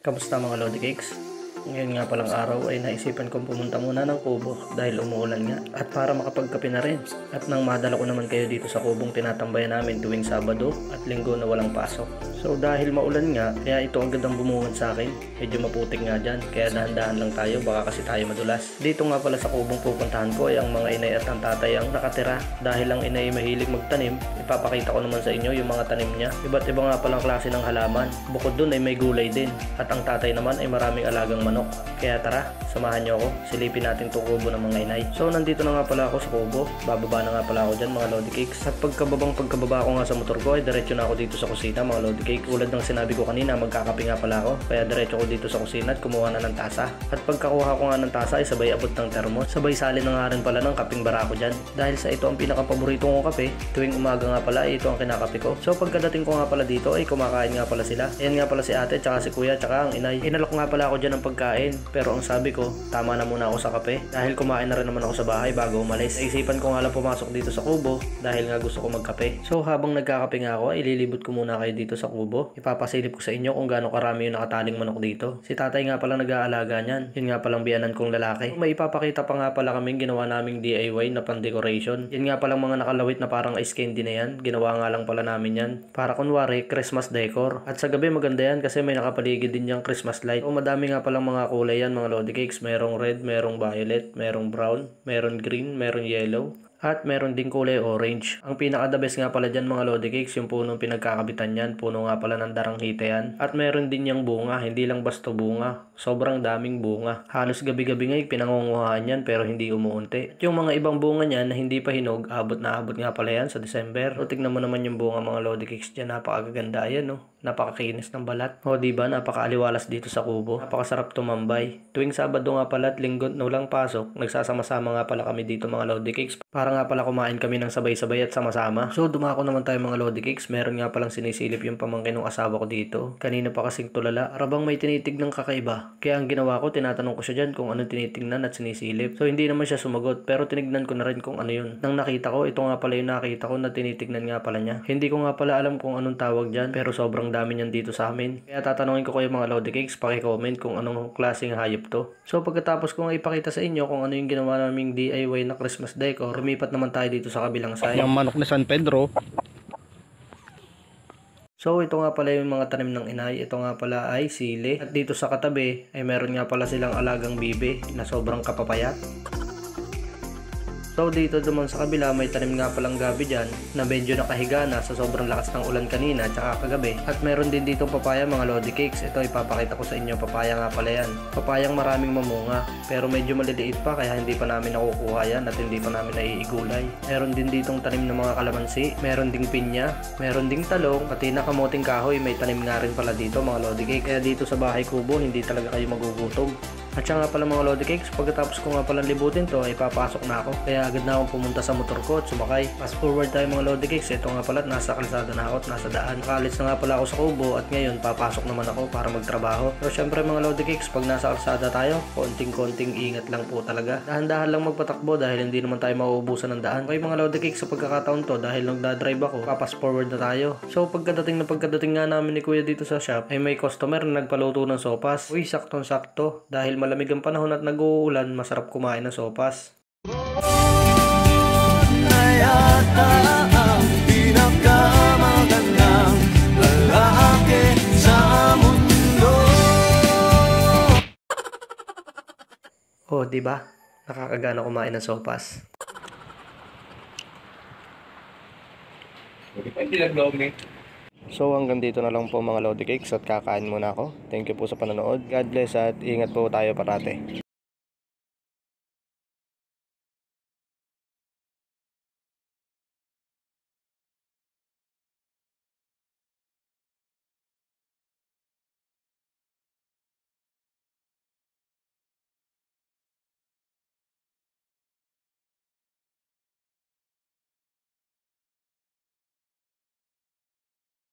Kamusta mga Lodi Cakes? Ngayon nga palang araw ay naisipan kong pumunta muna ng Kubo dahil umuulan nga at para makapagkape na rin. At nang madala ko naman kayo dito sa kubong tinatambayan namin tuwing Sabado at Linggo na walang pasok. So dahil maulan nga, kaya ito agad ang bumungad sa akin. Medyo maputik nga dyan, kaya dahan-dahan lang tayo, baka kasi tayo madulas. Dito nga pala sa kubong pupuntahan ko ay ang mga inay at ang tatay ang nakatira. Dahil ang inay mahilig magtanim, ipapakita ko naman sa inyo yung mga tanim niya. Iba't iba nga palang klase ng halaman. Bukod dun ay may gulay din. At ang tatay naman ay maraming alagang manok. Kaya tara, samahan nyo ako. Silipin natin itong kubo ng mga inay. So nandito na nga pala ako sa kubo. Bababa na nga pala ako dyan mga Lodi Cakes. At pagkababa ko nga sa motor ko ay diretso na ako dito sa kusina mga Lodi Cakes. Tulad ng sinabi ko kanina, magkakape nga pala ako. Kaya diretso ko dito sa kusina at kumuha na ng tasa. At pagkakuha ko nga ng tasa ay sabay abot ng termos. Sabay sali na nga rin pala ng kaping barako dyan. Dahil sa ito ang pinakapaborito kong kape, tuwing umaga nga pala ay ito ang kinakape ko. So pagkadating ko nga pala dito ay kumakain nga pala sila. Ayan nga pala si ate, tsaka si kuya, tsaka ang inay. Inalok nga pala ako dyan ng pagkain. Pero ang sabi ko, tama na muna ako sa kape. Dahil kumain na rin naman ako sa bahay bago umalis. Naisipan ko nga lang pumasok dito sa kubo dahil nga gusto ko magkape. So habang nagkakape nga ako, ay lilibot ko muna kayo dito sa kubo. Ipapasilip ko sa inyo kung gaano karami yung nakataling manok dito. Si tatay nga palang nag-aalaga niyan. Yun nga palang biyanan kong lalaki. May ipapakita pa nga pala kaming ginawa naming DIY na pan-decoration. Yun nga palang mga nakalawit na parang ice candy na yan. Ginawa nga lang pala namin yan. Para kunwari, Christmas decor. At sa gabi maganda yan kasi may nakapaligid din yung Christmas light. O madami nga palang mga kulay yan mga Lodi Cakes. Merong red, merong violet, merong brown, merong green, merong yellow. At meron ding kulay orange. Ang pinaka-the best nga pala dyan mga Lodi Cakes, yung punong pinagkakabitan yan. Puno nga pala ng daranghita yan. At meron din yung bunga, hindi lang basta bunga. Sobrang daming bunga. Halos gabi-gabi nga pinangunguhaan yan pero hindi umuunti. At yung mga ibang bunga niyan na hindi pa hinog, abot nga pala yan sa December. So tignan mo naman yung bunga mga Lodi Cakes dyan. Napakaganda yan, no? Napakakinis ng balat. O diba, napakaaliwalas dito sa kubo. Napakasarap tumambay. Tuwing Sabado nga pala at Linggo na walang pasok, nagsasama-sama nga pala kami dito mga Lodi Cakes. Para nga pala kumain kami ng sabay-sabay at sama-sama. So dumako naman tayo mga Lodi Cakes. Meron nga palang sinisilip yung pamangkin ng asawa ko dito. Kanina pa kasing tulala. Arabang may tinitignan kakaiba. Kaya ang ginawa ko, tinatanong ko siya dyan kung anong tinitignan at sinisilip. So hindi naman siya sumagot pero tinignan ko na rin kung ano yun. Nang nakita ko, ito nga pala yung nakita ko na tinitignan nga pala niya. Hindi ko nga pala alam kung anong tawag dyan pero sobrang dami niyan dito sa amin. Kaya tatanungin ko kayo mga Lodi Cakes, paki-comment kung anong klaseng hayop to. So pagkatapos ko nga ipakita sa inyo kung ano yung ginawa naming DIY na Christmas decor, lumipat naman tayo dito sa kabilang side. Yung manok na San Pedro. So ito nga pala yung mga tanim ng inay. Ito nga pala ay sili. At dito sa katabi ay meron nga pala silang alagang bibe na sobrang kapapayat. So dito naman sa kabila may tanim nga palang gabi dyan na medyo nakahiga na sa sobrang lakas ng ulan kanina tsaka kagabi. At meron din dito papaya mga Lodi Cakes. Ito ipapakita ko sa inyo, papaya nga pala yan. Papayang maraming mamunga pero medyo maliliit pa kaya hindi pa namin nakukuha yan at hindi pa namin naiigulay. Meron din ditong tanim ng mga kalamansi, meron ding pinya, meron ding talong, pati na kamuting kahoy may tanim nga rin pala dito mga Lodi Cakes. Kaya dito sa bahay kubo hindi talaga kayo magugutom. At siya nga pala mga Lodi Cakes, pagkatapos ko nga palang libutin to ay papasok na ako. Kaya agad na akong pumunta sa motor ko at sumakay. Fast forward tayo mga Lodi Cakes, ito nga pala nasa kalsada na ako at nasa daan. Nakalis na nga pala ako sa kubo at ngayon papasok naman ako para magtrabaho. So syempre mga Lodi Cakes, pag nasa kalsada tayo, konting-konting ingat lang po talaga. Dahan-dahan lang magpatakbo dahil hindi naman tayo mauubusan ng daan. Okay mga Lodi Cakes, sa pagkakataon to dahil nagdadrive ako, papas forward na tayo. So pagkadating nga namin ni Kuya dito sa shop ay may customer na nagpaluto ng sopas. Uy, saktong-sakto dahil malamig ang panahon at nag-uulan, masarap kumain ng sopas. Yata ang pinakamagandang lalaki sa mundo. Oh, di ba? Nakakagana kumain ng sopas. So hanggang dito na lang po mga Lodi Cakes at kakain muna ako. Thank you po sa panonood. God bless at ingat po tayo parate.